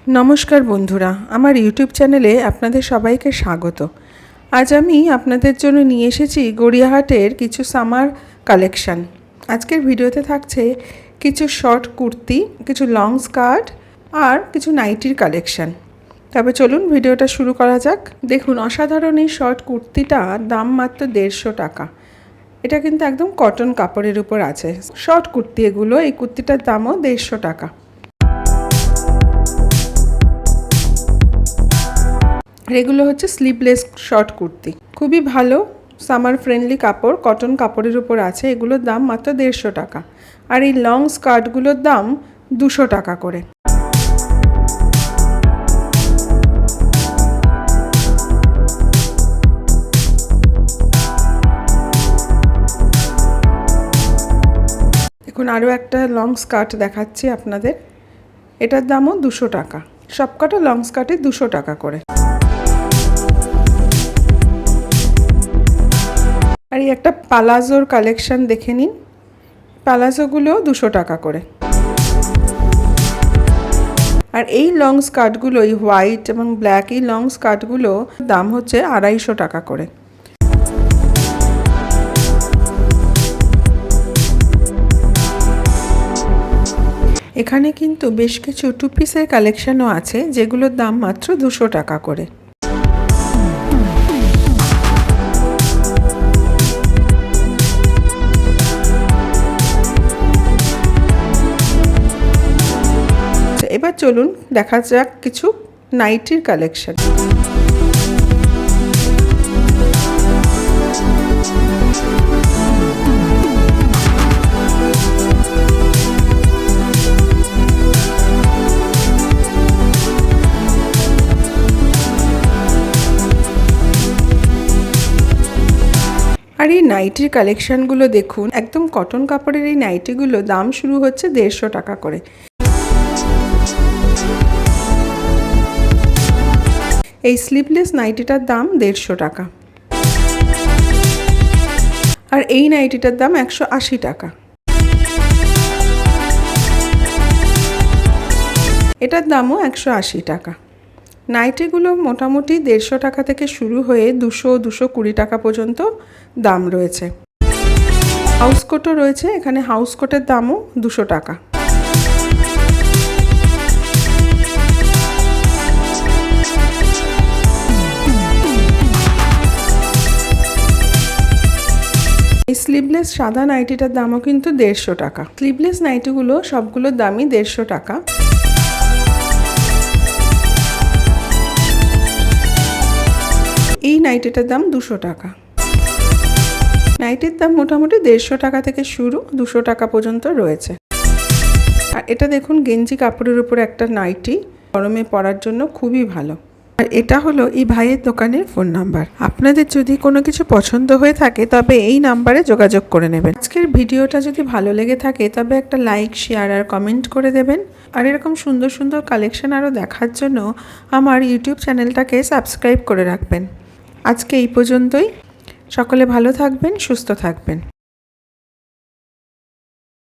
নমস্কার বন্ধুরা, আমার ইউটিউব চ্যানেলে আপনাদের সবাইকে স্বাগত। আজ আমি আপনাদের জন্য নিয়ে এসেছি গড়িয়াহাটের কিছু সামার কালেকশান। আজকের ভিডিওতে থাকছে কিছু শর্ট কুর্তি, কিছু লং স্কার্ট আর কিছু নাইটির কালেকশান। তবে চলুন ভিডিওটা শুরু করা যাক। দেখুন, অসাধারণ এই শর্ট কুর্তিটা দাম মাত্র 150 টাকা। এটা কিন্তু একদম কটন কাপড়ের উপর আছে। শর্ট কুর্তি এগুলো, এই কুর্তিটার দামও 150 টাকা। এগুলো হচ্ছে স্লিভলেস শর্ট কুর্তি, খুবই ভালো সামার ফ্রেন্ডলি কাপড়, কটন কাপড়ের উপর আছে। এগুলোর দাম মাত্র 150 টাকা। আর এই লং স্কার্টগুলোর দাম 200 টাকা করে। দেখুন, আরও একটা লং স্কার্ট দেখাচ্ছি আপনাদের। এটার দামও 200 টাকা। সবকটা লং স্কার্টে 200 টাকা করে। আর এই একটা পালাজোর কালেকশান দেখে নিন। পালাজোগুলোও 200 টাকা করে। আর এই লং স্কার্টগুলো, এই হোয়াইট এবং ব্ল্যাক এই লং স্কার্টগুলো দাম হচ্ছে 250 টাকা করে। এখানে কিন্তু বেশ কিছু টু পিসের কালেকশানও আছে, যেগুলোর দাম মাত্র 200 টাকা করে। এবার চলুন দেখা যাক কিছু নাইটির কালেকশন। আর এই নাইটির কালেকশনগুলো দেখুন, একদম কটন কাপড়ের এই নাইটিগুলো দাম শুরু হচ্ছে 150 টাকা করে। এই স্লিভলেস নাইটিটার দাম 150 টাকা। আর এই নাইটিটার দাম 180 টাকা। এটার দামও 180 টাকা। নাইটিগুলো মোটামুটি 150 টাকা থেকে শুরু হয়ে 200-220 টাকা পর্যন্ত দাম রয়েছে। হাউস কোটও রয়েছে এখানে। হাউস কোটের দামও 200 টাকা। এই স্লিভলেস সাদা নাইটিটার দামও কিন্তু 150 টাকা। স্লিভলেস নাইটিগুলো সবগুলোর দামই 150 টাকা। এই নাইটিটার দাম 200 টাকা। নাইটির দাম মোটামুটি 150 টাকা থেকে শুরু, 200 টাকা পর্যন্ত রয়েছে। আর এটা দেখুন, গেঞ্জি কাপড়ের উপর একটা নাইটি, গরমে পরার জন্য খুবই ভালো। আর এটা হলো এই ভাইয়ের দোকানের ফোন নাম্বার। আপনাদের যদি কোনো কিছু পছন্দ হয়ে থাকে তবে এই নাম্বারে যোগাযোগ করে নেবেন। আজকের ভিডিওটা যদি ভালো লেগে থাকে তবে একটা লাইক, শেয়ার আর কমেন্ট করে দেবেন। আর এরকম সুন্দর সুন্দর কালেকশন আরও দেখার জন্য আমার ইউটিউব চ্যানেলটাকে সাবস্ক্রাইব করে রাখবেন। আজকে এই পর্যন্তই। সকলে ভালো থাকবেন, সুস্থ থাকবেন।